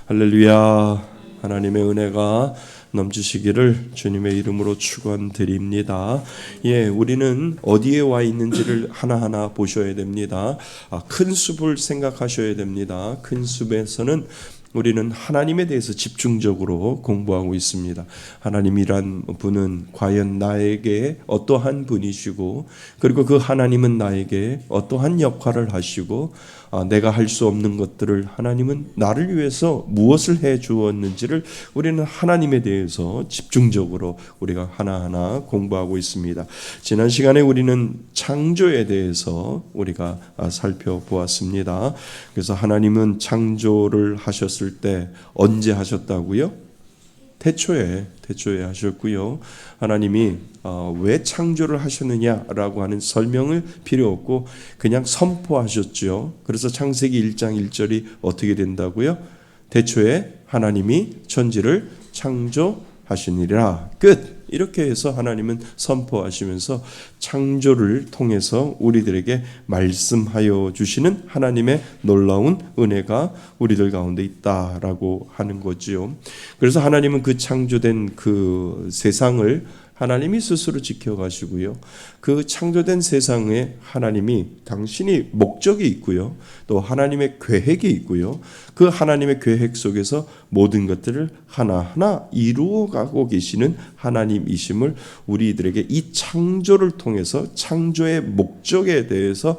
할렐루야. 하나님의 은혜가 넘치시기를 주님의 이름으로 축원드립니다. 우리는 어디에 와 있는지를 하나하나 보셔야 됩니다. 큰 숲을 생각하셔야 됩니다. 큰 숲에서는 우리는 하나님에 대해서 집중적으로 공부하고 있습니다. 하나님이란 분은 과연 나에게 어떠한 분이시고, 그리고 그 하나님은 나에게 어떠한 역할을 하시고, 내가 할 수 없는 것들을 하나님은 나를 위해서 무엇을 해 주었는지를 우리는 하나님에 대해서 집중적으로 우리가 하나하나 공부하고 있습니다. 지난 시간에 우리는 창조에 대해서 우리가 살펴보았습니다. 그래서 하나님은 창조를 하셨을 때 언제 하셨다고요? 태초에 하셨고요. 하나님이 왜 창조를 하셨느냐라고 하는 설명을 필요 없고 그냥 선포하셨죠. 그래서 창세기 1장 1절이 어떻게 된다고요? 태초에 하나님이 천지를 창조하시니라. 끝. 이렇게 해서 하나님은 선포하시면서 창조를 통해서 우리들에게 말씀하여 주시는 하나님의 놀라운 은혜가 우리들 가운데 있다라고 하는 거지요. 그래서 하나님은 그 창조된 그 세상을 하나님이 스스로 지켜가시고요. 그 창조된 세상에 하나님이 당신이 목적이 있고요. 또 하나님의 계획이 있고요. 그 하나님의 계획 속에서 모든 것들을 하나하나 이루어가고 계시는 하나님이심을 우리들에게 이 창조를 통해서 창조의 목적에 대해서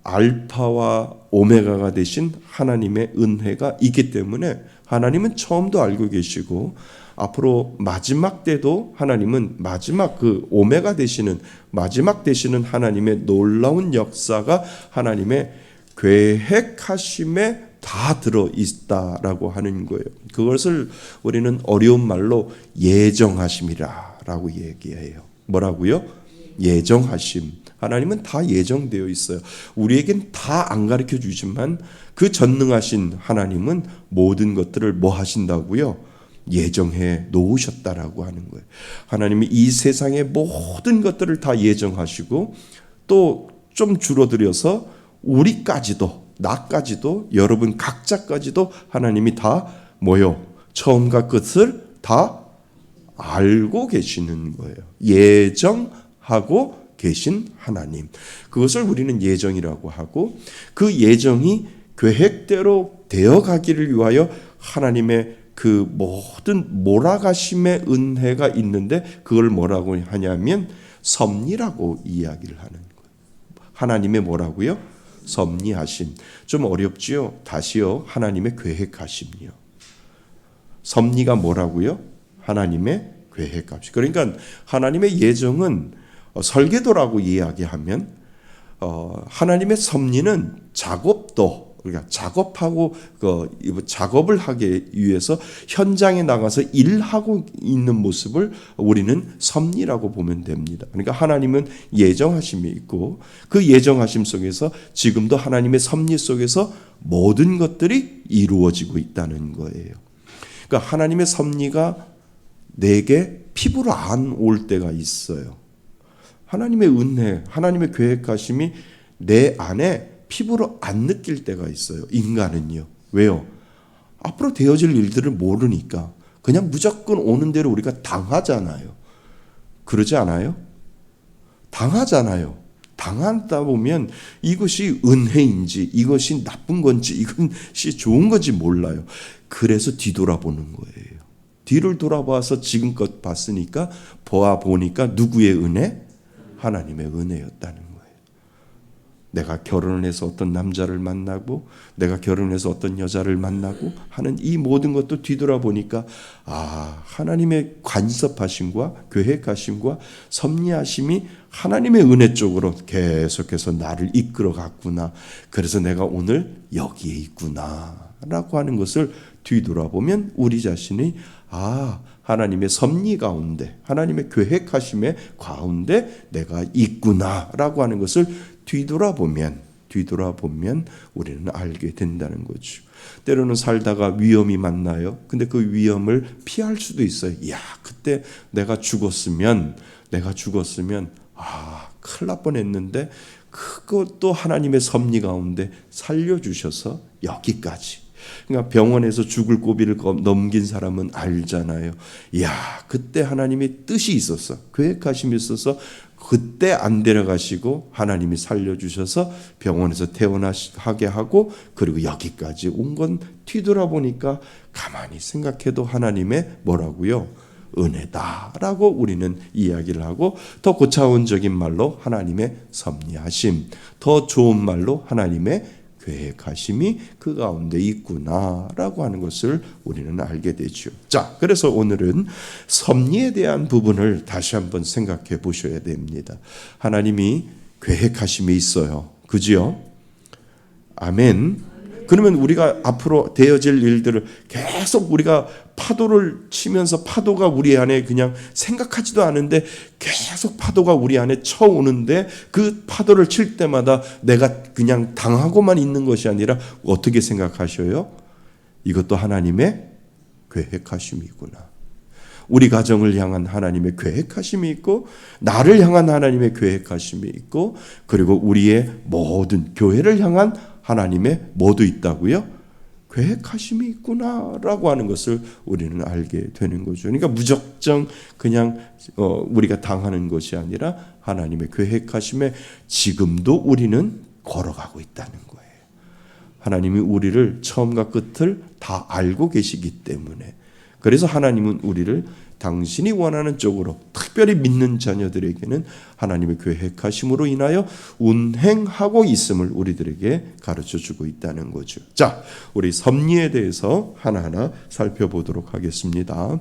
알파와 오메가가 되신 하나님의 은혜가 있기 때문에 하나님은 처음도 알고 계시고 앞으로 마지막 때도 하나님은 마지막 그 오메가 되시는 마지막 되시는 하나님의 놀라운 역사가 하나님의 계획하심에 다 들어 있다라고 하는 거예요. 그것을 우리는 어려운 말로 예정하심이라고 얘기해요. 뭐라고요? 예정하심. 하나님은 다 예정되어 있어요. 우리에겐 다 안 가르쳐 주지만 그 전능하신 하나님은 모든 것들을 뭐 하신다고요? 예정해 놓으셨다라고 하는 거예요. 하나님이 이 세상의 모든 것들을 다 예정하시고 또 좀 줄어들여서 우리까지도 나까지도 여러분 각자까지도 하나님이 다 뭐요? 처음과 끝을 다 알고 계시는 거예요. 예정하고 계신 하나님. 그것을 우리는 예정이라고 하고 그 예정이 계획대로 되어가기를 위하여 하나님의 그 모든 몰아가심의 은혜가 있는데 그걸 뭐라고 하냐면 섭리라고 이야기를 하는 거예요. 하나님의 뭐라고요? 섭리하심. 좀 어렵지요? 다시요. 하나님의 계획하심이요. 섭리가 뭐라고요? 하나님의 계획하심. 그러니까 하나님의 예정은 설계도라고 이야기하면 하나님의 섭리는 작업도 그러니까 작업하고 작업을 하기 위해서 현장에 나가서 일하고 있는 모습을 우리는 섭리라고 보면 됩니다. 그러니까 하나님은 예정하심이 있고 그 예정하심 속에서 지금도 하나님의 섭리 속에서 모든 것들이 이루어지고 있다는 거예요. 그러니까 하나님의 섭리가 내게 피부로 안 올 때가 있어요. 하나님의 은혜, 하나님의 계획하심이 내 안에 피부로 안 느낄 때가 있어요. 인간은요. 왜요? 앞으로 되어질 일들을 모르니까 그냥 무조건 오는 대로 우리가 당하잖아요. 그러지 않아요? 당하잖아요. 당하다 보면 이것이 은혜인지 이것이 나쁜 건지 이것이 좋은 건지 몰라요. 그래서 뒤돌아보는 거예요. 뒤를 돌아봐서 지금껏 봤으니까 보니까 누구의 은혜? 하나님의 은혜였다는 거예요. 내가 결혼을 해서 어떤 남자를 만나고 내가 결혼해서 어떤 여자를 만나고 하는 이 모든 것도 뒤돌아보니까 하나님의 간섭하심과 계획하심과 섭리하심이 하나님의 은혜 쪽으로 계속해서 나를 이끌어 갔구나. 그래서 내가 오늘 여기에 있구나 라고 하는 것을 뒤돌아보면 우리 자신이 하나님의 섭리 가운데 하나님의 계획하심의 가운데 내가 있구나라고 하는 것을 뒤돌아보면 우리는 알게 된다는 거죠. 때로는 살다가 위험이 만나요. 근데 그 위험을 피할 수도 있어요. 그때 내가 죽었으면 큰일 날 뻔했는데 그것도 하나님의 섭리 가운데 살려주셔서 여기까지. 그러니까 병원에서 죽을 고비를 넘긴 사람은 알잖아요. 이야, 그때 하나님의 뜻이 있었어. 계획하심이 있어서 그때 안 데려가시고 하나님이 살려주셔서 병원에서 퇴원하게 하고 그리고 여기까지 온 건 뒤돌아보니까 가만히 생각해도 하나님의 뭐라고요? 은혜다라고 우리는 이야기를 하고, 더 고차원적인 말로 하나님의 섭리하심, 더 좋은 말로 하나님의 계획하심이 그 가운데 있구나라고 하는 것을 우리는 알게 되죠. 자, 그래서 오늘은 섭리에 대한 부분을 다시 한번 생각해 보셔야 됩니다. 하나님이 계획하심이 있어요. 그지요? 아멘. 그러면 우리가 앞으로 되어질 일들을 계속 우리가 파도를 치면서 파도가 우리 안에 그냥 생각하지도 않은데 계속 파도가 우리 안에 쳐오는데 그 파도를 칠 때마다 내가 그냥 당하고만 있는 것이 아니라 어떻게 생각하셔요? 이것도 하나님의 계획하심이구나. 우리 가정을 향한 하나님의 계획하심이 있고, 나를 향한 하나님의 계획하심이 있고, 그리고 우리의 모든 교회를 향한 하나님의 뭐도 있다고요? 계획하심이 있구나라고 하는 것을 우리는 알게 되는 거죠. 그러니까 무작정 그냥 우리가 당하는 것이 아니라 하나님의 계획하심에 지금도 우리는 걸어가고 있다는 거예요. 하나님이 우리를 처음과 끝을 다 알고 계시기 때문에, 그래서 하나님은 우리를 당신이 원하는 쪽으로, 특별히 믿는 자녀들에게는 하나님의 계획하심으로 인하여 운행하고 있음을 우리들에게 가르쳐주고 있다는 거죠. 자, 우리 섭리에 대해서 하나하나 살펴보도록 하겠습니다.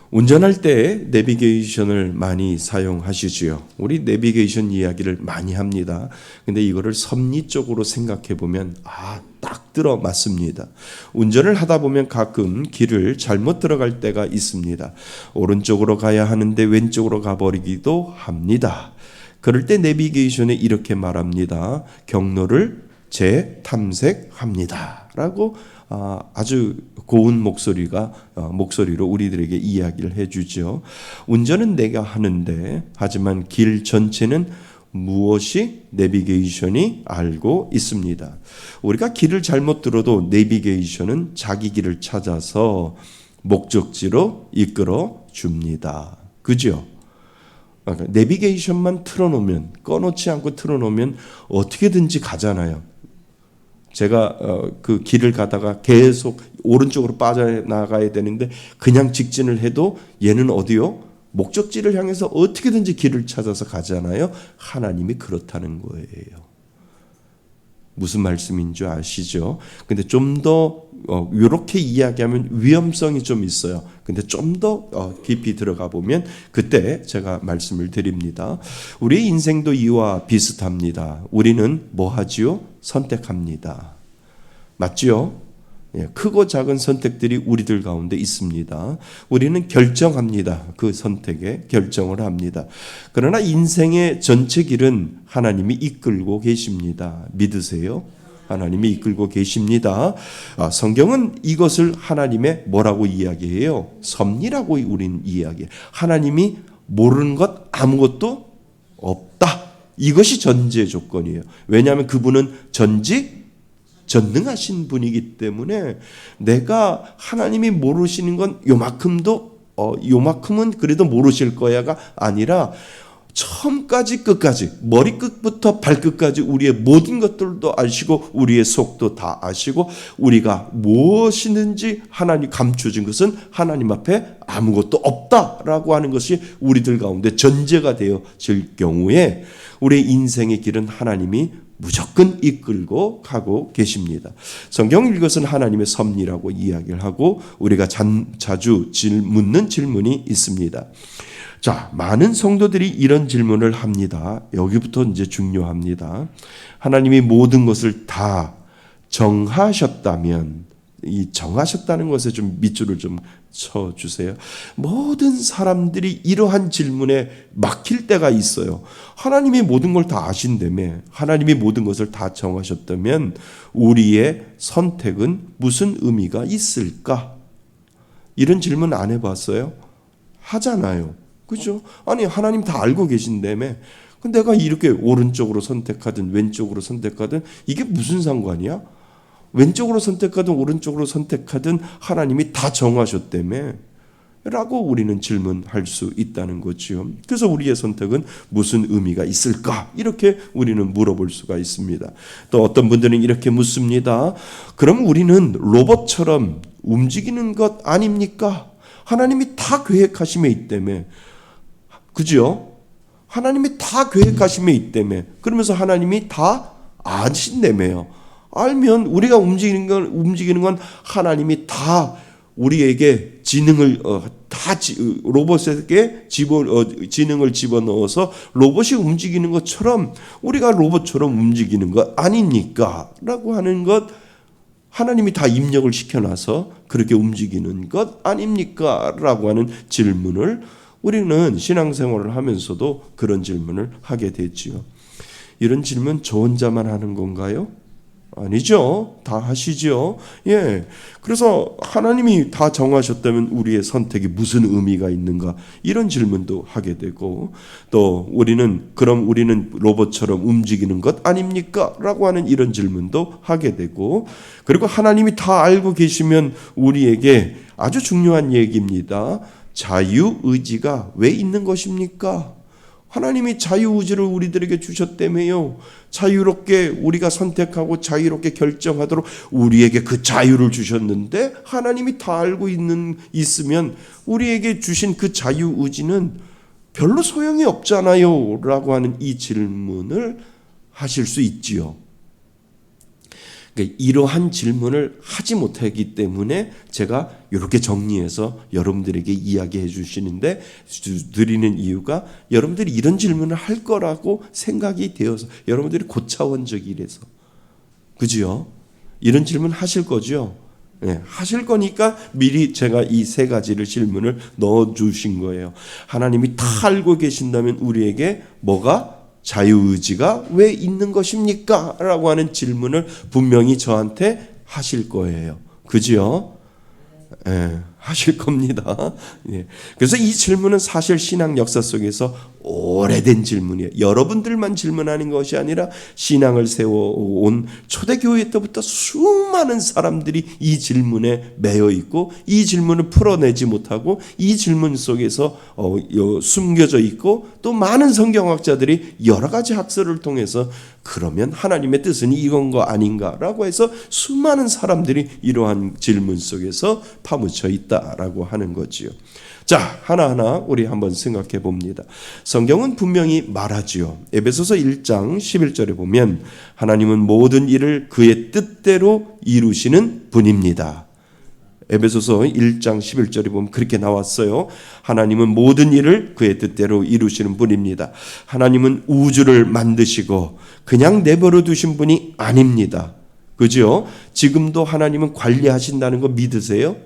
운전할 때 내비게이션을 많이 사용하시지요. 우리 내비게이션 이야기를 많이 합니다. 근데 이거를 섭리적으로 생각해 보면 딱 들어 맞습니다. 운전을 하다 보면 가끔 길을 잘못 들어갈 때가 있습니다. 오른쪽으로 가야 하는데 왼쪽으로 가버리기도 합니다. 그럴 때 내비게이션에 이렇게 말합니다. 경로를 재탐색합니다 라고 아주 고운 목소리로 우리들에게 이야기를 해주죠. 운전은 내가 하는데, 하지만 길 전체는 무엇이 내비게이션이 알고 있습니다. 우리가 길을 잘못 들어도 내비게이션은 자기 길을 찾아서 목적지로 이끌어 줍니다. 그죠? 내비게이션만 틀어놓으면, 꺼놓지 않고 틀어놓으면 어떻게든지 가잖아요. 제가 그 길을 가다가 계속 오른쪽으로 빠져나가야 되는데 그냥 직진을 해도 얘는 어디요? 목적지를 향해서 어떻게든지 길을 찾아서 가잖아요. 하나님이 그렇다는 거예요. 무슨 말씀인 줄 아시죠? 근데 좀 더 이렇게 이야기하면 위험성이 좀 있어요. 근데 좀 더 깊이 들어가 보면 그때 제가 말씀을 드립니다. 우리의 인생도 이와 비슷합니다. 우리는 뭐 하지요? 선택합니다. 맞지요? 크고 작은 선택들이 우리들 가운데 있습니다. 우리는 결정합니다. 그 선택에 결정을 합니다. 그러나 인생의 전체 길은 하나님이 이끌고 계십니다. 믿으세요? 하나님이 이끌고 계십니다. 성경은 이것을 하나님의 뭐라고 이야기해요? 섭리라고 우리는 이야기해요. 하나님이 모르는 것 아무것도 없다. 이것이 전제 조건이에요. 왜냐하면 그분은 전능하신 분이기 때문에 내가 하나님이 모르시는 건 요만큼은 그래도 모르실 거야가 아니라 처음까지 끝까지, 머리끝부터 발끝까지 우리의 모든 것들도 아시고 우리의 속도 다 아시고 우리가 무엇이든지 하나님 감춰진 것은 하나님 앞에 아무것도 없다라고 하는 것이 우리들 가운데 전제가 되어질 경우에 우리의 인생의 길은 하나님이 무조건 이끌고 가고 계십니다. 성경을 읽어서는 하나님의 섭리라고 이야기를 하고 우리가 자주 묻는 질문이 있습니다. 자, 많은 성도들이 이런 질문을 합니다. 여기부터 이제 중요합니다. 하나님이 모든 것을 다 정하셨다면, 이 정하셨다는 것에 좀 밑줄을 좀 쳐주세요. 모든 사람들이 이러한 질문에 막힐 때가 있어요. 하나님이 모든 걸 다 아신다며, 하나님이 모든 것을 다 정하셨다면 우리의 선택은 무슨 의미가 있을까? 이런 질문 안 해봤어요? 하잖아요. 그죠? 아니, 하나님 다 알고 계신다며. 내가 이렇게 오른쪽으로 선택하든 왼쪽으로 선택하든 이게 무슨 상관이야? 왼쪽으로 선택하든 오른쪽으로 선택하든 하나님이 다 정하셨다며 라고 우리는 질문할 수 있다는 거지요. 그래서 우리의 선택은 무슨 의미가 있을까? 이렇게 우리는 물어볼 수가 있습니다. 또 어떤 분들은 이렇게 묻습니다. 그럼 우리는 로봇처럼 움직이는 것 아닙니까? 하나님이 다 계획하심에 있다며. 그죠? 하나님이 다 계획하심에 있다며. 그러면서 하나님이 다 아신다며요. 알면 우리가 움직이는 건 하나님이 다 우리에게 지능을 로봇에게 지능을 집어넣어서 로봇이 움직이는 것처럼 우리가 로봇처럼 움직이는 것 아닙니까? 라고 하는 것, 하나님이 다 입력을 시켜놔서 그렇게 움직이는 것 아닙니까? 라고 하는 질문을 우리는 신앙생활을 하면서도 그런 질문을 하게 되지요. 이런 질문 저 혼자만 하는 건가요? 아니죠. 다 하시죠. 예. 그래서 하나님이 다 정하셨다면 우리의 선택이 무슨 의미가 있는가? 이런 질문도 하게 되고, 또 그럼 우리는 로봇처럼 움직이는 것 아닙니까? 라고 하는 이런 질문도 하게 되고, 그리고 하나님이 다 알고 계시면 우리에게 아주 중요한 얘기입니다. 자유의지가 왜 있는 것입니까? 하나님이 자유의지를 우리들에게 주셨다며요. 자유롭게 우리가 선택하고 자유롭게 결정하도록 우리에게 그 자유를 주셨는데, 하나님이 다 알고 있으면 우리에게 주신 그 자유의지는 별로 소용이 없잖아요 라고 하는 이 질문을 하실 수 있지요. 그러니까 이러한 질문을 하지 못하기 때문에 제가 이렇게 정리해서 여러분들에게 이야기해 주시는데, 드리는 이유가 여러분들이 이런 질문을 할 거라고 생각이 되어서, 여러분들이 고차원적이라서. 그죠? 이런 질문 하실 거죠? 네, 하실 거니까 미리 제가 이 세 가지를 질문을 넣어 주신 거예요. 하나님이 다 알고 계신다면 우리에게 뭐가 자유의지가 왜 있는 것입니까? 라고 하는 질문을 분명히 저한테 하실 거예요. 그죠? 예, 하실 겁니다. 예. 그래서 이 질문은 사실 신앙 역사 속에서 오래된 질문이에요. 여러분들만 질문하는 것이 아니라 신앙을 세워온 초대교회 때부터 수많은 사람들이 이 질문에 매여 있고, 이 질문을 풀어내지 못하고 이 질문 속에서 숨겨져 있고, 또 많은 성경학자들이 여러 가지 학설을 통해서 그러면 하나님의 뜻은 이건 거 아닌가라고 해서 수많은 사람들이 이러한 질문 속에서 파묻혀 있다라고 하는 거지요. 자, 하나하나 우리 한번 생각해 봅니다. 성경은 분명히 말하지요. 에베소서 1장 11절에 보면 하나님은 모든 일을 그의 뜻대로 이루시는 분입니다. 에베소서 1장 11절에 보면 그렇게 나왔어요. 하나님은 모든 일을 그의 뜻대로 이루시는 분입니다. 하나님은 우주를 만드시고 그냥 내버려 두신 분이 아닙니다. 그죠? 지금도 하나님은 관리하신다는 거 믿으세요?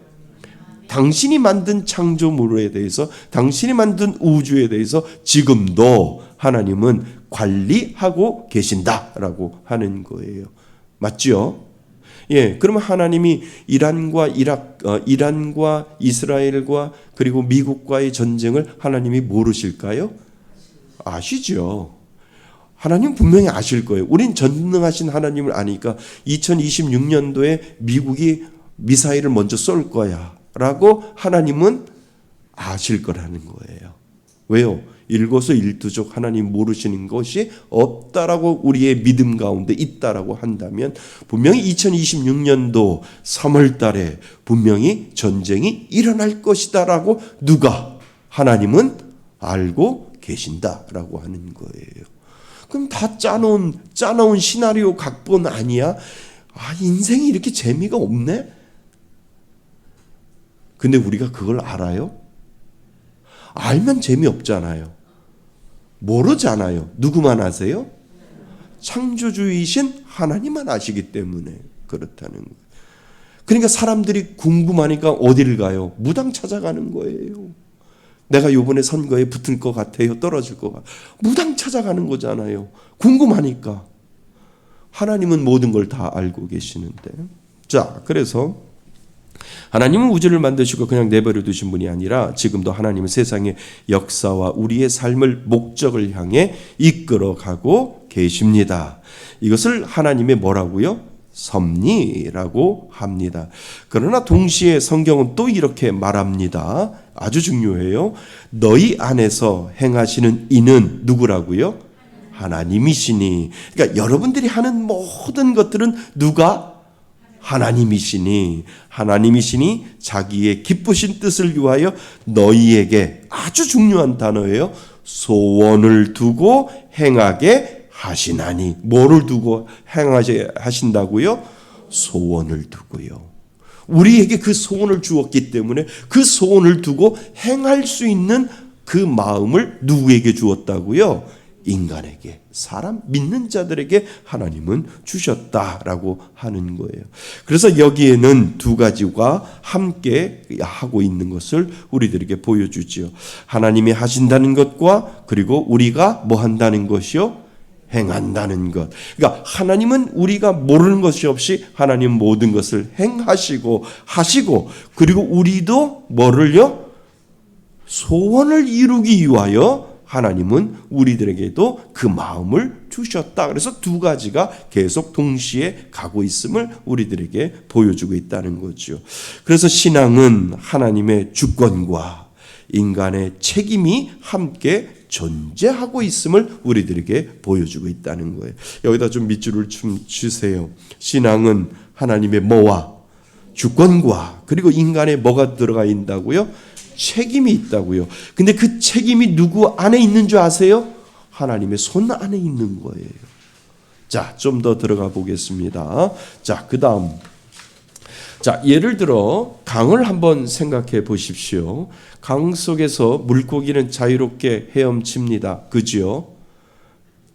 당신이 만든 창조물에 대해서, 당신이 만든 우주에 대해서 지금도 하나님은 관리하고 계신다라고 하는 거예요. 맞죠? 예, 그러면 하나님이 이란과 이스라엘과 그리고 미국과의 전쟁을 하나님이 모르실까요? 아시죠? 하나님 분명히 아실 거예요. 우린 전능하신 하나님을 아니까 2026년도에 미국이 미사일을 먼저 쏠 거야 라고 하나님은 아실 거라는 거예요. 왜요? 일거수일투족 하나님 모르시는 것이 없다라고 우리의 믿음 가운데 있다라고 한다면, 분명히 2026년도 3월 달에 분명히 전쟁이 일어날 것이다라고 누가? 하나님은 알고 계신다라고 하는 거예요. 그럼 다 짜놓은 시나리오 각본 아니야? 인생이 이렇게 재미가 없네? 근데 우리가 그걸 알아요? 알면 재미없잖아요. 모르잖아요. 누구만 아세요? 창조주이신 하나님만 아시기 때문에 그렇다는 거예요. 그러니까 사람들이 궁금하니까 어디를 가요? 무당 찾아가는 거예요. 내가 이번에 선거에 붙을 것 같아요? 떨어질 것 같아요? 무당 찾아가는 거잖아요. 궁금하니까. 하나님은 모든 걸 다 알고 계시는데. 자, 그래서 하나님은 우주를 만드시고 그냥 내버려 두신 분이 아니라 지금도 하나님은 세상의 역사와 우리의 삶을 목적을 향해 이끌어가고 계십니다. 이것을 하나님의 뭐라고요? 섭리라고 합니다. 그러나 동시에 성경은 또 이렇게 말합니다. 아주 중요해요. 너희 안에서 행하시는 이는 누구라고요? 하나님이시니. 그러니까 여러분들이 하는 모든 것들은 누가? 하나님이시니. 하나님이시니 자기의 기쁘신 뜻을 위하여 너희에게, 아주 중요한 단어예요, 소원을 두고 행하게 하시나니. 뭐를 두고 행하게 하신다고요? 소원을 두고요. 우리에게 그 소원을 주었기 때문에 그 소원을 두고 행할 수 있는 그 마음을 누구에게 주었다고요? 인간에게, 사람 믿는 자들에게 하나님은 주셨다라고 하는 거예요. 그래서 여기에는 두 가지가 함께 하고 있는 것을 우리들에게 보여주지요. 하나님이 하신다는 것과 그리고 우리가 뭐 한다는 것이요? 행한다는 것. 그러니까 하나님은 우리가 모르는 것이 없이 하나님 모든 것을 행하시고 하시고, 그리고 우리도 뭐를요? 소원을 이루기 위하여 하나님은 우리들에게도 그 마음을 주셨다. 그래서 두 가지가 계속 동시에 가고 있음을 우리들에게 보여주고 있다는 거죠. 그래서 신앙은 하나님의 주권과 인간의 책임이 함께 존재하고 있음을 우리들에게 보여주고 있다는 거예요. 여기다 좀 밑줄을 좀 주세요. 신앙은 하나님의 뭐와? 주권과 그리고 인간의 뭐가 들어가 있다고요? 책임이 있다고요. 근데 그 책임이 누구 안에 있는 줄 아세요? 하나님의 손 안에 있는 거예요. 자, 좀 더 들어가 보겠습니다. 자, 그 다음. 자, 예를 들어 강을 한번 생각해 보십시오. 강 속에서 물고기는 자유롭게 헤엄칩니다. 그지요?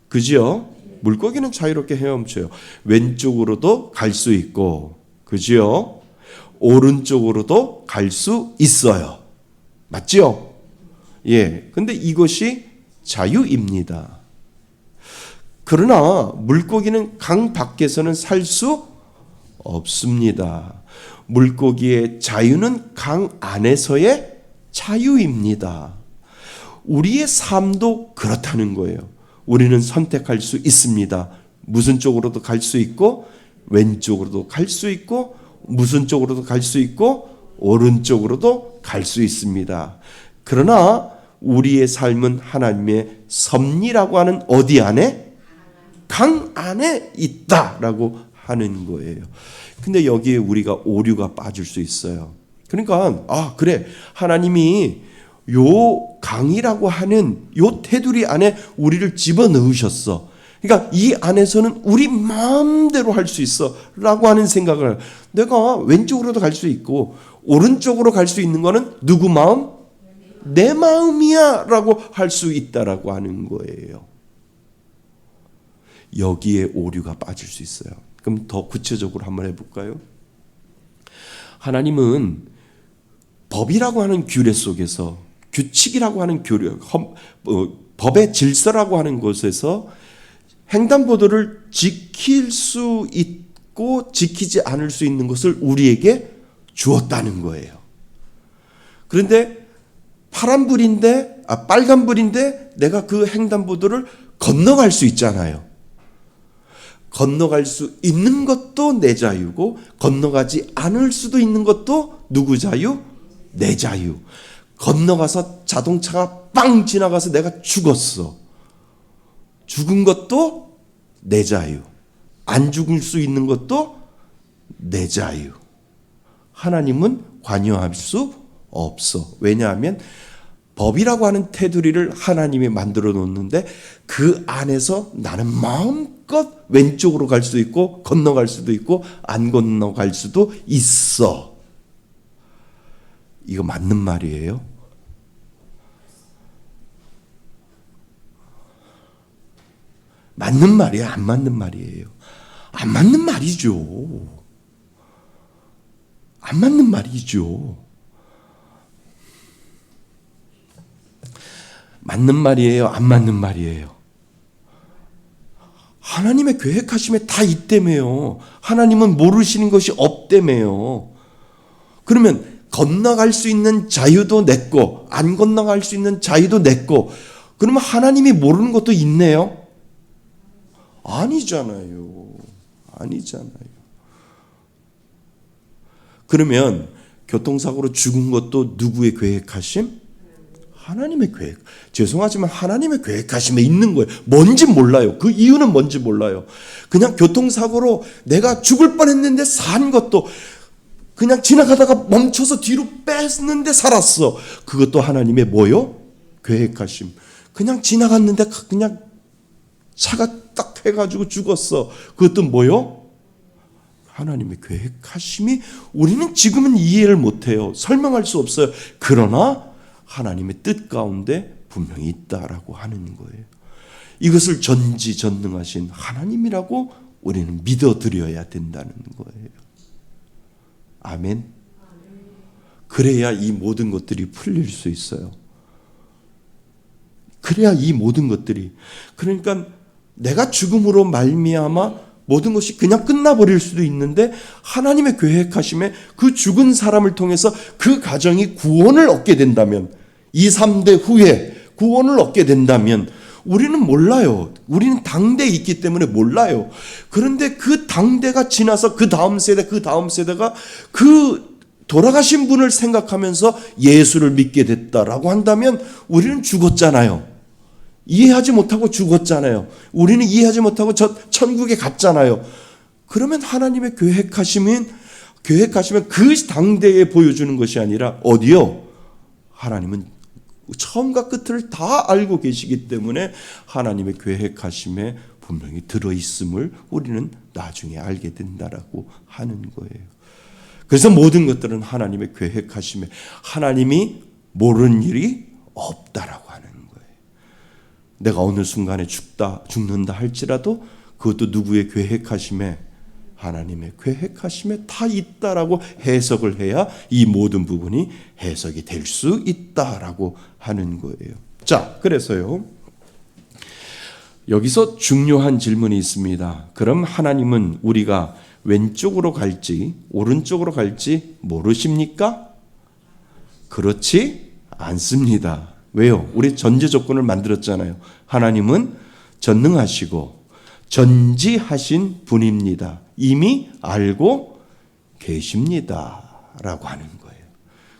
그지요? 물고기는 자유롭게 헤엄쳐요. 왼쪽으로도 갈 수 있고, 그지요? 오른쪽으로도 갈 수 있어요. 맞죠? 예. 근데 이것이 자유입니다. 그러나 물고기는 강 밖에서는 살 수 없습니다. 물고기의 자유는 강 안에서의 자유입니다. 우리의 삶도 그렇다는 거예요. 우리는 선택할 수 있습니다. 무슨 쪽으로도 갈 수 있고, 왼쪽으로도 갈 수 있고, 무슨 쪽으로도 갈 수 있고, 오른쪽으로도 갈 수 있습니다. 그러나 우리의 삶은 하나님의 섭리라고 하는 어디 안에? 강 안에 있다라고 하는 거예요. 근데 여기에 우리가 오류가 빠질 수 있어요. 그러니까 그래, 하나님이 요 강이라고 하는 요 테두리 안에 우리를 집어넣으셨어. 그러니까 이 안에서는 우리 마음대로 할 수 있어 라고 하는 생각을, 내가 왼쪽으로도 갈 수 있고 오른쪽으로 갈 수 있는 거는 누구 마음? 내 마음이야 라고 할 수 있다라고 하는 거예요. 여기에 오류가 빠질 수 있어요. 그럼 더 구체적으로 한번 해볼까요? 하나님은 법이라고 하는 규례 속에서, 규칙이라고 하는 규례, 법의 질서라고 하는 곳에서 횡단보도를 지킬 수 있고 지키지 않을 수 있는 것을 우리에게 주었다는 거예요. 그런데 빨간불인데 내가 그 횡단보도를 건너갈 수 있잖아요. 건너갈 수 있는 것도 내 자유고 건너가지 않을 수도 있는 것도 누구 자유? 내 자유. 건너가서 자동차가 빵 지나가서 내가 죽었어. 죽은 것도 내 자유. 안 죽을 수 있는 것도 내 자유. 하나님은 관여할 수 없어. 왜냐하면 법이라고 하는 테두리를 하나님이 만들어 놓는데 그 안에서 나는 마음껏 왼쪽으로 갈 수도 있고 건너갈 수도 있고 안 건너갈 수도 있어. 이거 맞는 말이에요? 맞는 말이에요? 안 맞는 말이에요? 안 맞는 말이죠. 안 맞는 말이죠. 맞는 말이에요? 안 맞는 말이에요? 하나님의 계획하심에 다 있다며요. 하나님은 모르시는 것이 없다며요. 그러면 건너갈 수 있는 자유도 냈고 안 건너갈 수 있는 자유도 냈고, 그러면 하나님이 모르는 것도 있네요? 아니잖아요. 아니잖아요. 그러면 교통사고로 죽은 것도 누구의 계획하심? 하나님의 계획. 죄송하지만 하나님의 계획하심에 있는 거예요. 뭔지 몰라요. 그 이유는 뭔지 몰라요. 그냥 교통사고로 내가 죽을 뻔했는데 산 것도, 그냥 지나가다가 멈춰서 뒤로 뺐는데 살았어. 그것도 하나님의 뭐요? 계획하심. 그냥 지나갔는데 그냥 차가 딱 해가지고 죽었어. 그것도 뭐요? 하나님의 계획하심이 우리는 지금은 이해를 못해요. 설명할 수 없어요. 그러나 하나님의 뜻 가운데 분명히 있다라고 하는 거예요. 이것을 전지전능하신 하나님이라고 우리는 믿어드려야 된다는 거예요. 아멘. 그래야 이 모든 것들이 풀릴 수 있어요. 그래야 이 모든 것들이, 그러니까 내가 죽음으로 말미암아 모든 것이 그냥 끝나버릴 수도 있는데 하나님의 계획하심에 그 죽은 사람을 통해서 그 가정이 구원을 얻게 된다면, 2, 3대 후에 구원을 얻게 된다면 우리는 몰라요. 우리는 당대에 있기 때문에 몰라요. 그런데 그 당대가 지나서 그 다음 세대가 그 돌아가신 분을 생각하면서 예수를 믿게 됐다라고 한다면 우리는 죽었잖아요. 이해하지 못하고 죽었잖아요. 우리는 이해하지 못하고 천국에 갔잖아요. 그러면 하나님의 계획하시면 그 당대에 보여주는 것이 아니라 어디요? 하나님은 처음과 끝을 다 알고 계시기 때문에 하나님의 계획하심에 분명히 들어있음을 우리는 나중에 알게 된다라고 하는 거예요. 그래서 모든 것들은 하나님의 계획하심에, 하나님이 모르는 일이 없다라고 하는 거예요. 내가 어느 순간에 죽는다 할지라도 그것도 누구의 계획하심에? 하나님의 계획하심에 다 있다라고 해석을 해야 이 모든 부분이 해석이 될 수 있다라고 하는 거예요. 자, 그래서요, 여기서 중요한 질문이 있습니다. 그럼 하나님은 우리가 왼쪽으로 갈지 오른쪽으로 갈지 모르십니까? 그렇지 않습니다. 왜요? 우리 전제 조건을 만들었잖아요. 하나님은 전능하시고 전지하신 분입니다. 이미 알고 계십니다 라고 하는 거예요.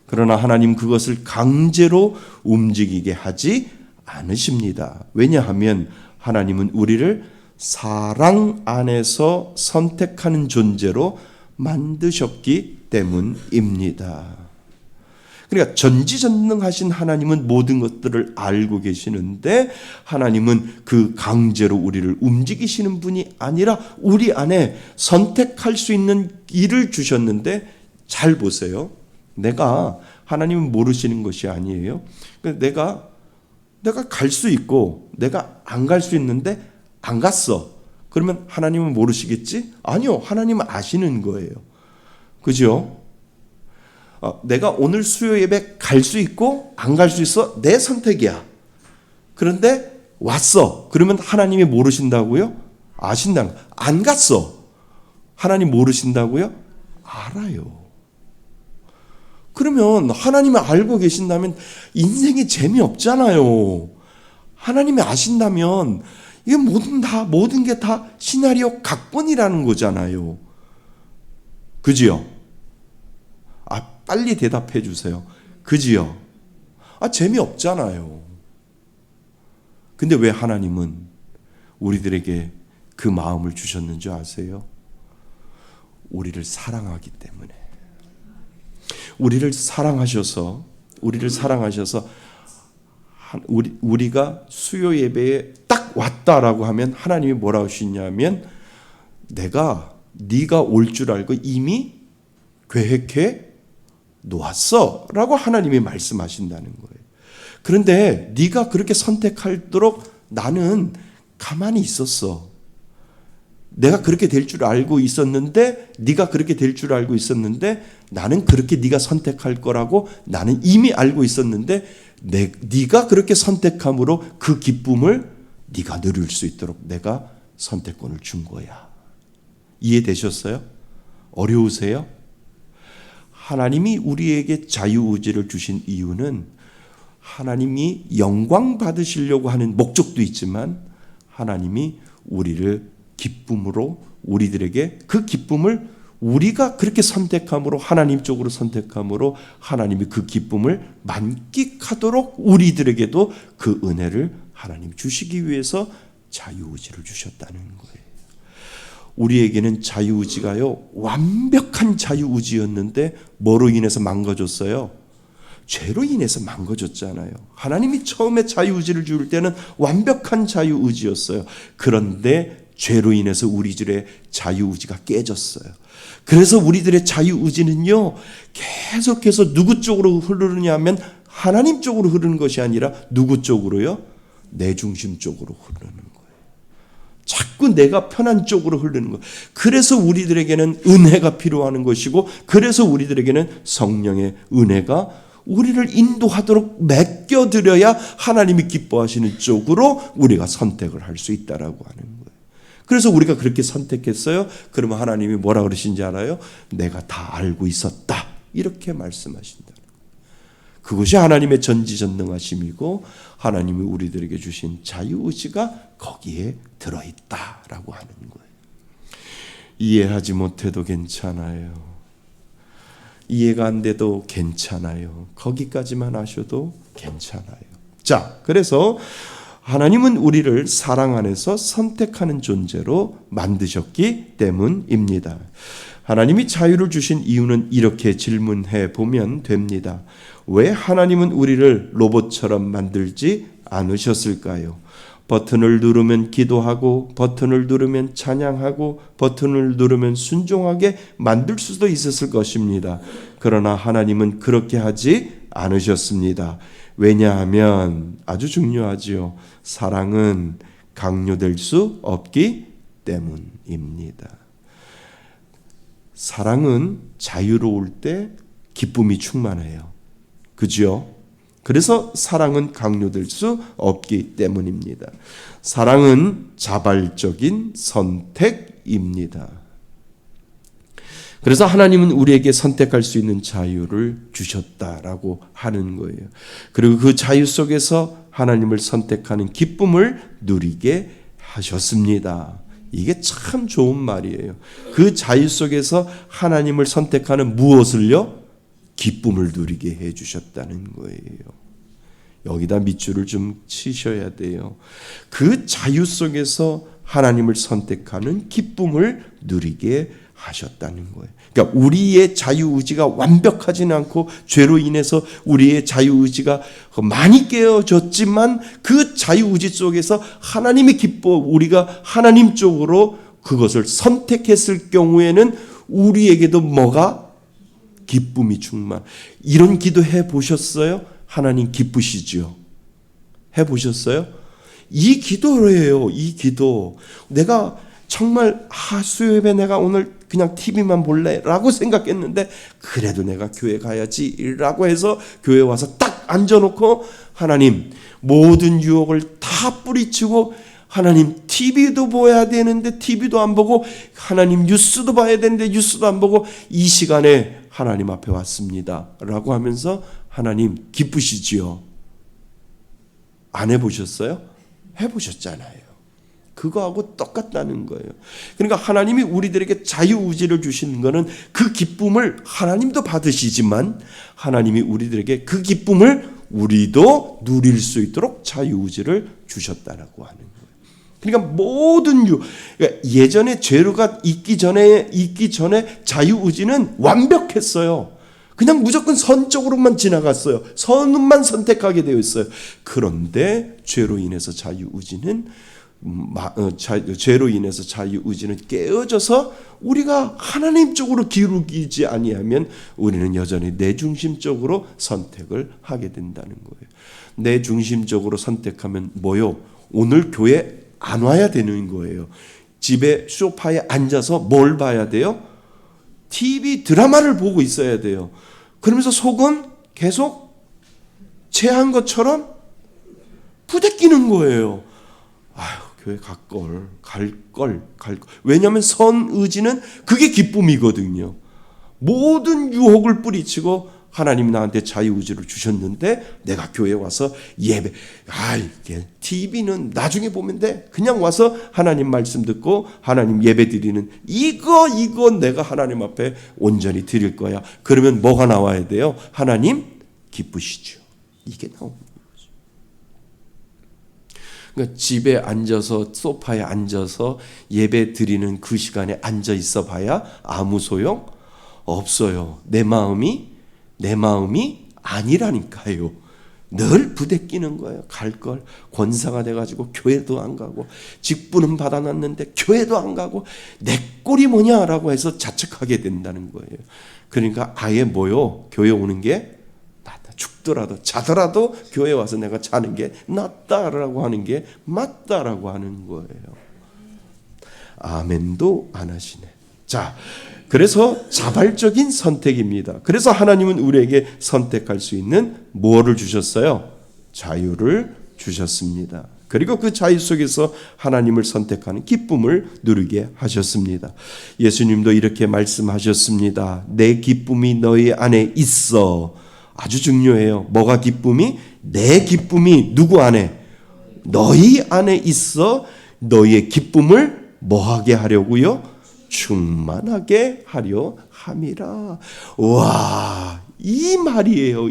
그러나 하나님 그것을 강제로 움직이게 하지 않으십니다. 왜냐하면 하나님은 우리를 사랑 안에서 선택하는 존재로 만드셨기 때문입니다. 그러니까 전지전능하신 하나님은 모든 것들을 알고 계시는데 하나님은 그 강제로 우리를 움직이시는 분이 아니라 우리 안에 선택할 수 있는 일을 주셨는데, 잘 보세요. 하나님은 모르시는 것이 아니에요. 내가 갈 수 있고 내가 안 갈 수 있는데 안 갔어. 그러면 하나님은 모르시겠지? 아니요. 하나님은 아시는 거예요. 그죠? 내가 오늘 수요 예배 갈 수 있고 안 갈 수 있어? 내 선택이야. 그런데 왔어. 그러면 하나님이 모르신다고요? 아신다는 거예요. 안 갔어. 하나님 모르신다고요? 알아요. 그러면 하나님이 알고 계신다면 인생이 재미없잖아요. 하나님이 아신다면 이게 모든 게 다 시나리오 각본이라는 거잖아요. 그지요? 빨리 대답해 주세요. 그지요? 재미없잖아요. 근데 왜 하나님은 우리들에게 그 마음을 주셨는지 아세요? 우리를 사랑하기 때문에. 우리를 사랑하셔서 우리가 수요 예배에 딱 왔다라고 하면 하나님이 뭐라고 하시냐면, 네가 올 줄 알고 이미 계획해 놓았어 라고 하나님이 말씀하신다는 거예요. 그런데 네가 그렇게 선택하도록 나는 가만히 있었어. 내가 그렇게 될 줄 알고 있었는데, 네가 그렇게 될 줄 알고 있었는데, 나는 그렇게 네가 선택할 거라고 나는 이미 알고 있었는데, 네가 그렇게 선택함으로 그 기쁨을 네가 누릴 수 있도록 내가 선택권을 준 거야. 이해되셨어요? 어려우세요? 하나님이 우리에게 자유의지를 주신 이유는 하나님이 영광 받으시려고 하는 목적도 있지만, 하나님이 우리를 기쁨으로, 우리들에게 그 기쁨을 우리가 그렇게 선택함으로, 하나님 쪽으로 선택함으로 하나님이 그 기쁨을 만끽하도록 우리들에게도 그 은혜를 하나님 주시기 위해서 자유의지를 주셨다는 거예요. 우리에게는 자유의지가요, 완벽한 자유의지였는데 뭐로 인해서 망가졌어요? 죄로 인해서 망가졌잖아요. 하나님이 처음에 자유의지를 줄 때는 완벽한 자유의지였어요. 그런데 죄로 인해서 우리들의 자유의지가 깨졌어요. 그래서 우리들의 자유의지는요, 계속해서 누구 쪽으로 흐르느냐 하면 하나님 쪽으로 흐르는 것이 아니라 누구 쪽으로요? 내 중심 쪽으로 흐르는 거예요. 자꾸 내가 편한 쪽으로 흐르는 거예요. 그래서 우리들에게는 은혜가 필요한 것이고, 그래서 우리들에게는 성령의 은혜가 우리를 인도하도록 맡겨드려야 하나님이 기뻐하시는 쪽으로 우리가 선택을 할 수 있다라고 하는 거예요. 그래서 우리가 그렇게 선택했어요. 그러면 하나님이 뭐라 그러신지 알아요? 내가 다 알고 있었다, 이렇게 말씀하신다. 그것이 하나님의 전지전능하심이고 하나님이 우리들에게 주신 자유의지가 거기에 들어있다라고 하는 거예요. 이해하지 못해도 괜찮아요. 이해가 안 돼도 괜찮아요. 거기까지만 하셔도 괜찮아요. 자, 그래서 하나님은 우리를 사랑 안에서 선택하는 존재로 만드셨기 때문입니다. 하나님이 자유를 주신 이유는 이렇게 질문해 보면 됩니다. 왜 하나님은 우리를 로봇처럼 만들지 않으셨을까요? 버튼을 누르면 기도하고, 버튼을 누르면 찬양하고, 버튼을 누르면 순종하게 만들 수도 있었을 것입니다. 그러나 하나님은 그렇게 하지 않으셨습니다. 왜냐하면 아주 중요하지요. 사랑은 강요될 수 없기 때문입니다. 사랑은 자유로울 때 기쁨이 충만해요. 그죠? 그래서 사랑은 강요될 수 없기 때문입니다. 사랑은 자발적인 선택입니다. 그래서 하나님은 우리에게 선택할 수 있는 자유를 주셨다라고 하는 거예요. 그리고 그 자유 속에서 하나님을 선택하는 기쁨을 누리게 하셨습니다. 이게 참 좋은 말이에요. 그 자유 속에서 하나님을 선택하는 무엇을요? 기쁨을 누리게 해주셨다는 거예요. 여기다 밑줄을 좀 치셔야 돼요. 그 자유 속에서 하나님을 선택하는 기쁨을 누리게 하셨다는 거예요. 그러니까 우리의 자유의지가 완벽하지는 않고 죄로 인해서 우리의 자유의지가 많이 깨어졌지만 그 자유의지 속에서 하나님이 기뻐, 우리가 하나님 쪽으로 그것을 선택했을 경우에는 우리에게도 뭐가? 기쁨이 충만. 이런 기도 해보셨어요? 하나님 기쁘시죠? 해보셨어요? 이 기도예요. 이 기도. 내가 정말 수요예배 내가 오늘 그냥 TV만 볼래 라고 생각했는데 그래도 내가 교회 가야지 라고 해서 교회 와서 딱 앉아놓고 하나님 모든 유혹을 다 뿌리치고 하나님 TV도 봐야 되는데 TV도 안 보고 하나님 뉴스도 봐야 되는데 뉴스도 안 보고 이 시간에 하나님 앞에 왔습니다 라고 하면서 하나님 기쁘시지요? 안 해보셨어요? 해보셨잖아요. 그거하고 똑같다는 거예요. 그러니까 하나님이 우리들에게 자유의지를 주시는 것은 그 기쁨을 하나님도 받으시지만 하나님이 우리들에게 그 기쁨을 우리도 누릴 수 있도록 자유의지를 주셨다라고 하는 거예요. 그러니까 모든 그러니까 예전에 죄가 있기 전에 자유의지는 완벽했어요. 그냥 무조건 선 쪽으로만 지나갔어요. 선만 선택하게 되어 있어요. 그런데 죄로 인해서 자유의지는 깨어져서 우리가 하나님 쪽으로 기울이지 아니하면 우리는 여전히 내 중심적으로 선택을 하게 된다는 거예요. 내 중심적으로 선택하면 뭐요? 오늘 교회 안 와야 되는 거예요. 집에 소파에 앉아서 뭘 봐야 돼요? TV 드라마를 보고 있어야 돼요. 그러면서 속은 계속 체한 것처럼 부대끼는 거예요. 아휴, 교회 갈 걸. 왜냐하면 선 의지는 그게 기쁨이거든요. 모든 유혹을 뿌리치고 하나님 나한테 자유의지를 주셨는데 내가 교회 와서 예배, 이게 TV는 나중에 보면 돼. 그냥 와서 하나님 말씀 듣고 하나님 예배 드리는 이거 내가 하나님 앞에 온전히 드릴 거야. 그러면 뭐가 나와야 돼요? 하나님 기쁘시죠. 이게 나옵니다. 그러니까 집에 앉아서 소파에 앉아서 예배 드리는 그 시간에 앉아 있어 봐야 아무 소용 없어요. 내 마음이 아니라니까요. 늘 부대끼는 거예요. 갈 걸 권사가 돼가지고 교회도 안 가고 직분은 받아놨는데 교회도 안 가고 내 꼴이 뭐냐라고 해서 자책하게 된다는 거예요. 그러니까 아예 교회 오는 게 낫다. 죽더라도 자더라도 교회 와서 내가 자는 게 낫다라고 하는 게 맞다라고 하는 거예요. 아멘도 안 하시네. 자, 그래서 자발적인 선택입니다. 그래서 하나님은 우리에게 선택할 수 있는 뭐를 주셨어요? 자유를 주셨습니다. 그리고 그 자유 속에서 하나님을 선택하는 기쁨을 누리게 하셨습니다. 예수님도 이렇게 말씀하셨습니다. 내 기쁨이 너희 안에 있어. 아주 중요해요. 뭐가 기쁨이? 내 기쁨이 누구 안에? 너희 안에 있어. 너희의 기쁨을 뭐하게 하려고요? 충만하게 하려 함이라. 와, 이 말이에요.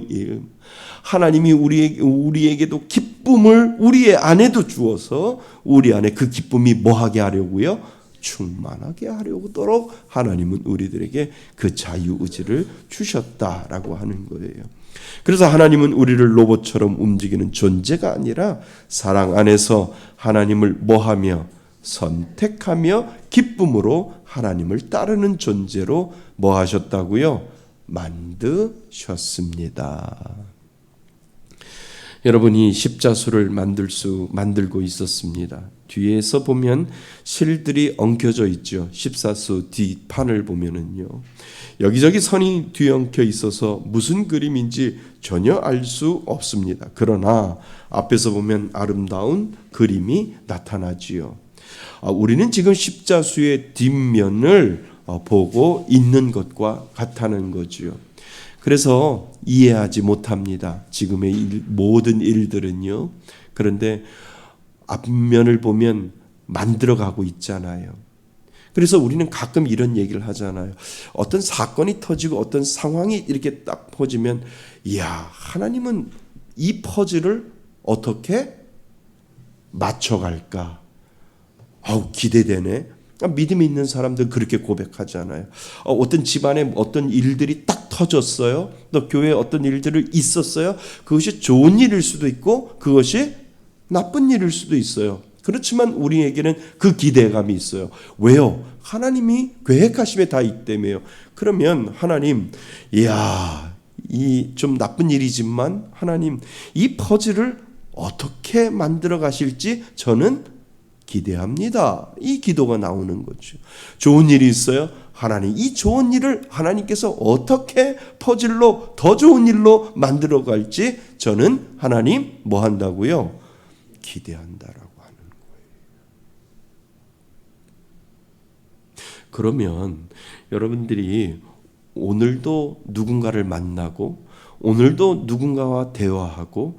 하나님이 우리에게도 기쁨을 우리의 안에도 주어서 우리 안에 그 기쁨이 뭐하게 하려고요? 충만하게 하려도록 하나님은 우리들에게 그 자유의지를 주셨다라고 하는 거예요. 그래서 하나님은 우리를 로봇처럼 움직이는 존재가 아니라 사랑 안에서 하나님을 뭐하며 선택하며 기쁨으로 하나님을 따르는 존재로 뭐 하셨다고요? 만드셨습니다. 여러분이 십자수를 만들고 있었습니다. 뒤에서 보면 실들이 엉켜져 있죠. 십자수 뒷판을 보면은요. 여기저기 선이 뒤엉켜 있어서 무슨 그림인지 전혀 알 수 없습니다. 그러나 앞에서 보면 아름다운 그림이 나타나지요. 우리는 지금 십자수의 뒷면을 보고 있는 것과 같다는 거지요. 그래서 이해하지 못합니다. 지금의 모든 일들은요. 그런데 앞면을 보면 만들어가고 있잖아요. 그래서 우리는 가끔 이런 얘기를 하잖아요. 어떤 사건이 터지고 어떤 상황이 이렇게 딱 퍼지면 이야, 하나님은 이 퍼즐을 어떻게 맞춰갈까? 기대되네. 믿음이 있는 사람들 그렇게 고백하잖아요. 어떤 집안에 어떤 일들이 딱 터졌어요. 또 교회에 어떤 일들이 있었어요. 그것이 좋은 일일 수도 있고 그것이 나쁜 일일 수도 있어요. 그렇지만 우리에게는 그 기대감이 있어요. 왜요? 하나님이 계획하심에 다 있다며요. 그러면 하나님, 이야, 이 좀 나쁜 일이지만 하나님 이 퍼즐을 어떻게 만들어 가실지 저는 기대합니다. 이 기도가 나오는 거죠. 좋은 일이 있어요. 하나님, 이 좋은 일을 하나님께서 어떻게 퍼즐로 더 좋은 일로 만들어 갈지 저는 하나님 뭐 한다고요? 기대한다라고 하는 거예요. 그러면 여러분들이 오늘도 누군가를 만나고 오늘도 누군가와 대화하고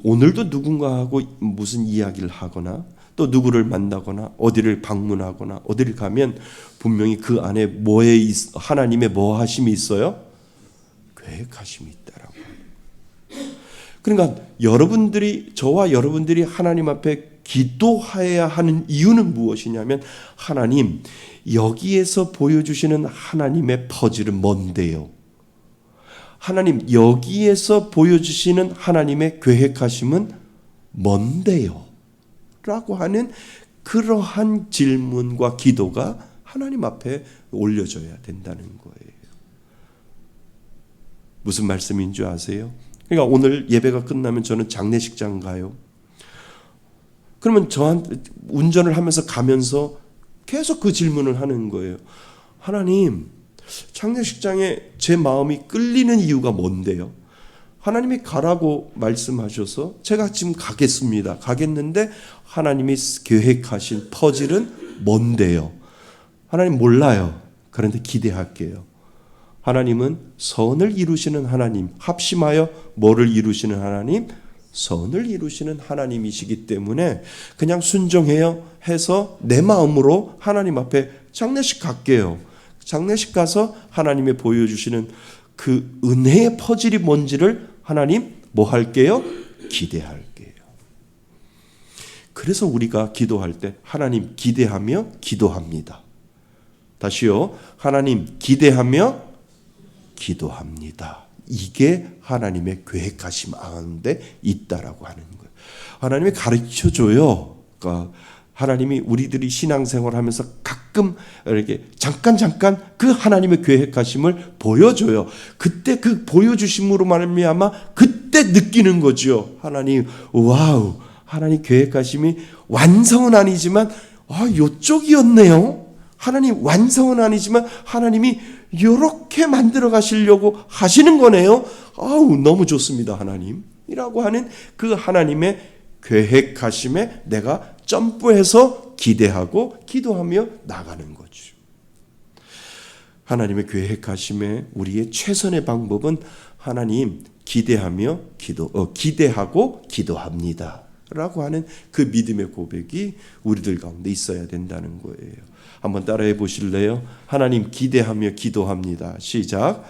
오늘도 누군가하고 무슨 이야기를 하거나 또 누구를 만나거나 어디를 방문하거나 어디를 가면 분명히 그 안에 하나님의 뭐 하심이 있어요? 계획하심이 있다라고. 그러니까 저와 여러분들이 하나님 앞에 기도해야 하는 이유는 무엇이냐면 하나님, 여기에서 보여주시는 하나님의 퍼즐은 뭔데요? 하나님, 여기에서 보여주시는 하나님의 계획하심은 뭔데요? 라고 하는 그러한 질문과 기도가 하나님 앞에 올려져야 된다는 거예요. 무슨 말씀인 줄 아세요? 그러니까 오늘 예배가 끝나면 저는 장례식장 가요. 그러면 저한테 운전을 하면서 가면서 계속 그 질문을 하는 거예요. 하나님, 장례식장에 제 마음이 끌리는 이유가 뭔데요? 하나님이 가라고 말씀하셔서 제가 지금 가겠는데 하나님이 계획하신 퍼즐은 뭔데요? 하나님 몰라요. 그런데 기대할게요. 하나님은 선을 이루시는 하나님, 합심하여 뭐를 이루시는 하나님? 선을 이루시는 하나님이시기 때문에 그냥 순종해요 해서 내 마음으로 하나님 앞에 장례식 갈게요. 장례식 가서 하나님이 보여주시는 그 은혜의 퍼즐이 뭔지를 하나님 뭐 할게요? 기대할게요. 그래서 우리가 기도할 때 하나님 기대하며 기도합니다. 다시요. 하나님 기대하며 기도합니다. 이게 하나님의 계획하심 가운데 있다라고 하는 거예요. 하나님이 가르쳐줘요. 그러니까 하나님이 우리들이 신앙생활하면서 가끔 이렇게 잠깐 그 하나님의 계획하심을 보여줘요. 그때 그 보여주심으로 말미암아 그때 느끼는 거죠. 하나님 와우, 하나님 계획하심이 완성은 아니지만 요쪽이었네요. 하나님 완성은 아니지만 하나님이 이렇게 만들어 가시려고 하시는 거네요. 너무 좋습니다, 하나님이라고 하는 그 하나님의 계획하심에 내가 점프해서 기대하고 기도하며 나가는 거죠. 하나님의 계획하심에 우리의 최선의 방법은 하나님 기대하며 기대하고 기도합니다라고 하는 그 믿음의 고백이 우리들 가운데 있어야 된다는 거예요. 한번 따라해 보실래요? 하나님 기대하며 기도합니다. 시작.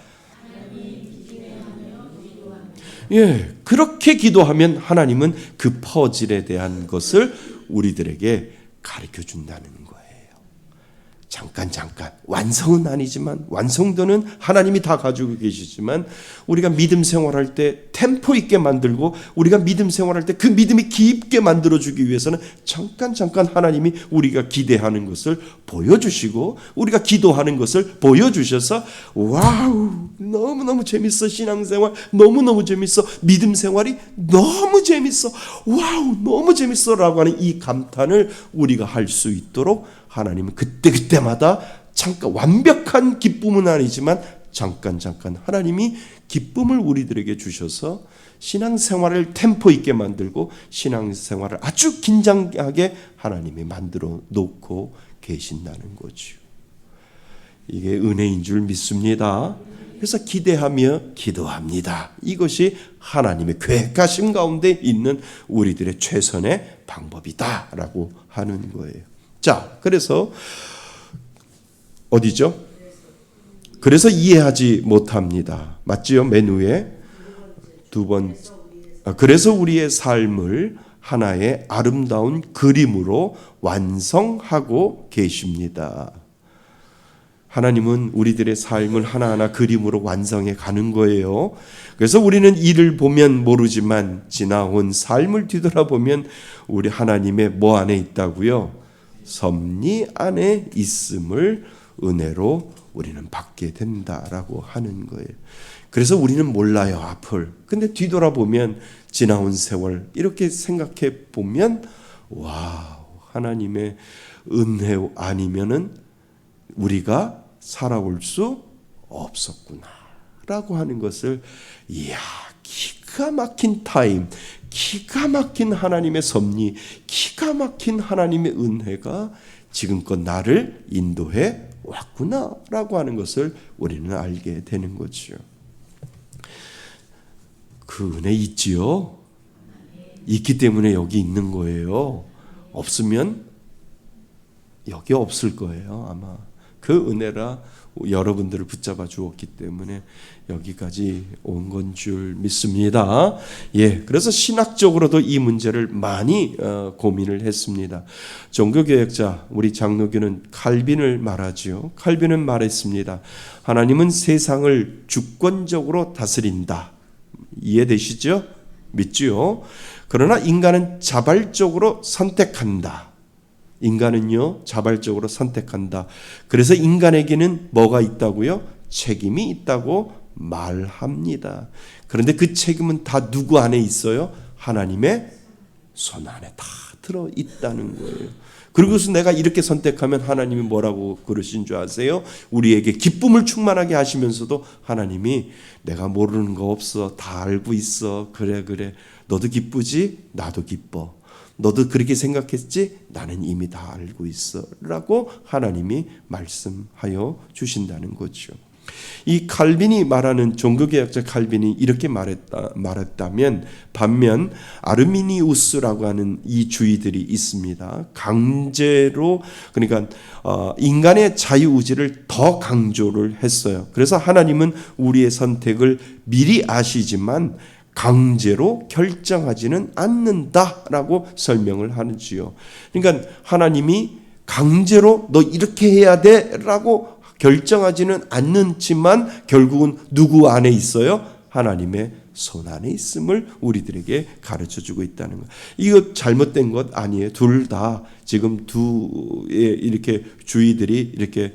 예, 그렇게 기도하면 하나님은 그 퍼즐에 대한 것을 우리들에게 가르쳐 준다는 거예요. 잠깐 완성은 아니지만 완성도는 하나님이 다 가지고 계시지만 우리가 믿음 생활할 때 템포 있게 만들고 우리가 믿음 생활할 때 그 믿음이 깊게 만들어주기 위해서는 잠깐 하나님이 우리가 기대하는 것을 보여주시고 우리가 기도하는 것을 보여주셔서 와우 너무너무 재밌어, 신앙생활 너무너무 재밌어, 믿음 생활이 너무 재밌어, 와우 너무 재밌어 라고 하는 이 감탄을 우리가 할 수 있도록 하나님은 그때마다 잠깐 완벽한 기쁨은 아니지만 잠깐 하나님이 기쁨을 우리들에게 주셔서 신앙생활을 템포 있게 만들고 신앙생활을 아주 긴장하게 하나님이 만들어 놓고 계신다는 거죠. 이게 은혜인 줄 믿습니다. 그래서 기대하며 기도합니다. 이것이 하나님의 계획하심 가운데 있는 우리들의 최선의 방법이다라고 하는 거예요. 자, 그래서 어디죠? 그래서 이해하지 못합니다. 맞지요? 맨 위에 두 번. 그래서 우리의 삶을 하나의 아름다운 그림으로 완성하고 계십니다. 하나님은 우리들의 삶을 하나하나 그림으로 완성해 가는 거예요. 그래서 우리는 이를 보면 모르지만 지나온 삶을 뒤돌아보면 우리 하나님의 뭐 안에 있다고요? 섭리 안에 있음을 은혜로 우리는 받게 된다라고 하는 거예요. 그래서 우리는 몰라요, 앞을. 근데 뒤돌아보면 지나온 세월 이렇게 생각해 보면 와우, 하나님의 은혜 아니면은 우리가 살아올 수 없었구나라고 하는 것을 이야, 기가 막힌 타임, 기가 막힌 하나님의 섭리, 기가 막힌 하나님의 은혜가 지금껏 나를 인도해 왔구나라고 하는 것을 우리는 알게 되는 거죠. 그 은혜 있지요? 있기 때문에 여기 있는 거예요. 없으면 여기 없을 거예요, 아마. 그 은혜라 여러분들을 붙잡아 주었기 때문에 여기까지 온 건 줄 믿습니다. 예, 그래서 신학적으로도 이 문제를 많이 고민을 했습니다. 종교개혁자 우리 장로교는 칼빈을 말하지요. 칼빈은 말했습니다. 하나님은 세상을 주권적으로 다스린다. 이해되시죠? 믿지요? 그러나 인간은 자발적으로 선택한다. 인간은요, 자발적으로 선택한다. 그래서 인간에게는 뭐가 있다고요? 책임이 있다고 말합니다. 그런데 그 책임은 다 누구 안에 있어요? 하나님의 손 안에 다 들어 있다는 거예요. 그리고서 내가 이렇게 선택하면 하나님이 뭐라고 그러신 줄 아세요? 우리에게 기쁨을 충만하게 하시면서도 하나님이 내가 모르는 거 없어. 다 알고 있어. 그래. 너도 기쁘지? 나도 기뻐. 너도 그렇게 생각했지? 나는 이미 다 알고 있어 라고 하나님이 말씀하여 주신다는 거죠. 이 칼빈이 말하는 종교개혁자 칼빈이 이렇게 말했다면 반면 아르미니우스라고 하는 이 주의들이 있습니다. 강제로 그러니까 인간의 자유의지를 더 강조를 했어요. 그래서 하나님은 우리의 선택을 미리 아시지만 강제로 결정하지는 않는다라고 설명을 하는지요. 그러니까 하나님이 강제로 너 이렇게 해야 돼라고 결정하지는 않는지만 결국은 누구 안에 있어요? 하나님의 손 안에 있음을 우리들에게 가르쳐주고 있다는 것. 이거 잘못된 것 아니에요. 둘 다 지금 이렇게 주의들이 이렇게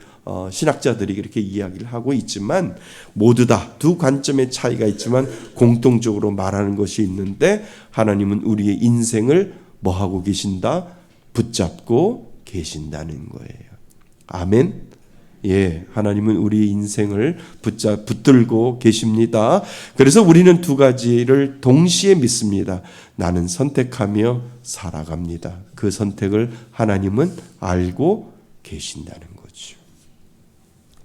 신학자들이 이렇게 이야기를 하고 있지만 모두 다 두 관점의 차이가 있지만 공통적으로 말하는 것이 있는데 하나님은 우리의 인생을 뭐 하고 계신다? 붙잡고 계신다는 거예요. 아멘. 예, 하나님은 우리 인생을 붙들고 계십니다. 그래서 우리는 두 가지를 동시에 믿습니다. 나는 선택하며 살아갑니다. 그 선택을 하나님은 알고 계신다는 거죠.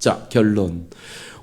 자, 결론.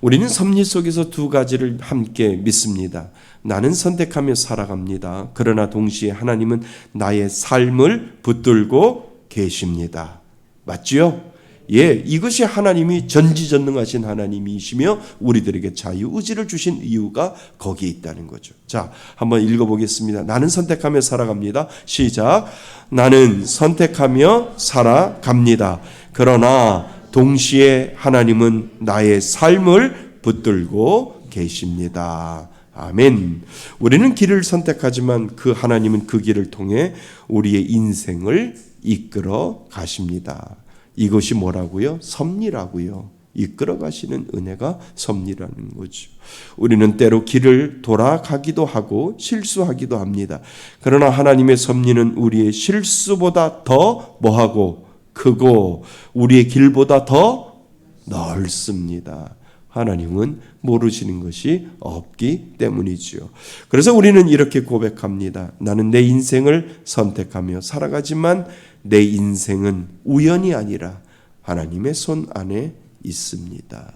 우리는 섭리 속에서 두 가지를 함께 믿습니다. 나는 선택하며 살아갑니다. 그러나 동시에 하나님은 나의 삶을 붙들고 계십니다. 맞지요? 예, 이것이 하나님이 전지전능하신 하나님이시며 우리들에게 자유의지를 주신 이유가 거기에 있다는 거죠. 자, 한번 읽어보겠습니다. 나는 선택하며 살아갑니다. 시작. 나는 선택하며 살아갑니다. 그러나 동시에 하나님은 나의 삶을 붙들고 계십니다. 아멘. 우리는 길을 선택하지만 그 하나님은 그 길을 통해 우리의 인생을 이끌어 가십니다. 이것이 뭐라고요? 섭리라고요. 이끌어 가시는 은혜가 섭리라는 거죠. 우리는 때로 길을 돌아가기도 하고 실수하기도 합니다. 그러나 하나님의 섭리는 우리의 실수보다 더 뭐하고 크고 우리의 길보다 더 넓습니다. 하나님은 모르시는 것이 없기 때문이지요. 그래서 우리는 이렇게 고백합니다. 나는 내 인생을 선택하며 살아가지만 내 인생은 우연이 아니라 하나님의 손 안에 있습니다.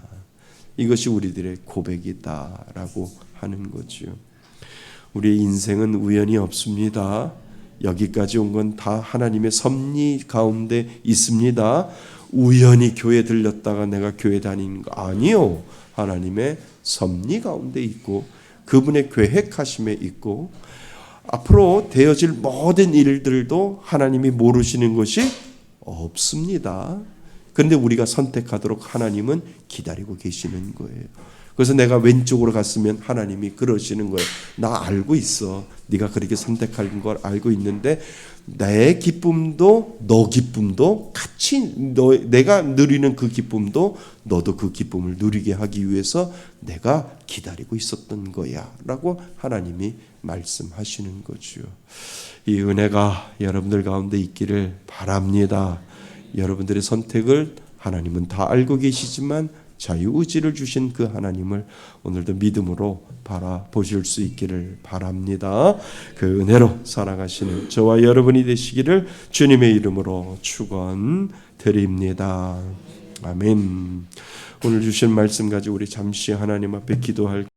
이것이 우리들의 고백이다라고 하는 거죠. 우리의 인생은 우연이 없습니다. 여기까지 온 건 다 하나님의 섭리 가운데 있습니다. 우연히 교회 들렸다가 내가 교회 다니는 거 아니요. 하나님의 섭리 가운데 있고 그분의 계획하심에 있고 앞으로 되어질 모든 일들도 하나님이 모르시는 것이 없습니다. 그런데 우리가 선택하도록 하나님은 기다리고 계시는 거예요. 그래서 내가 왼쪽으로 갔으면 하나님이 그러시는 거예요. 나 알고 있어. 네가 그렇게 선택할 걸 알고 있는데 내 기쁨도 너 기쁨도 같이 내가 누리는 그 기쁨도 너도 그 기쁨을 누리게 하기 위해서 내가 기다리고 있었던 거야 라고 하나님이 말씀하시는 거죠. 이 은혜가 여러분들 가운데 있기를 바랍니다. 여러분들의 선택을 하나님은 다 알고 계시지만 자유의지를 주신 그 하나님을 오늘도 믿음으로 바라보실 수 있기를 바랍니다. 그 은혜로 살아가시는 저와 여러분이 되시기를 주님의 이름으로 축원드립니다. 아멘. 오늘 주신 말씀 가지고 우리 잠시 하나님 앞에 기도할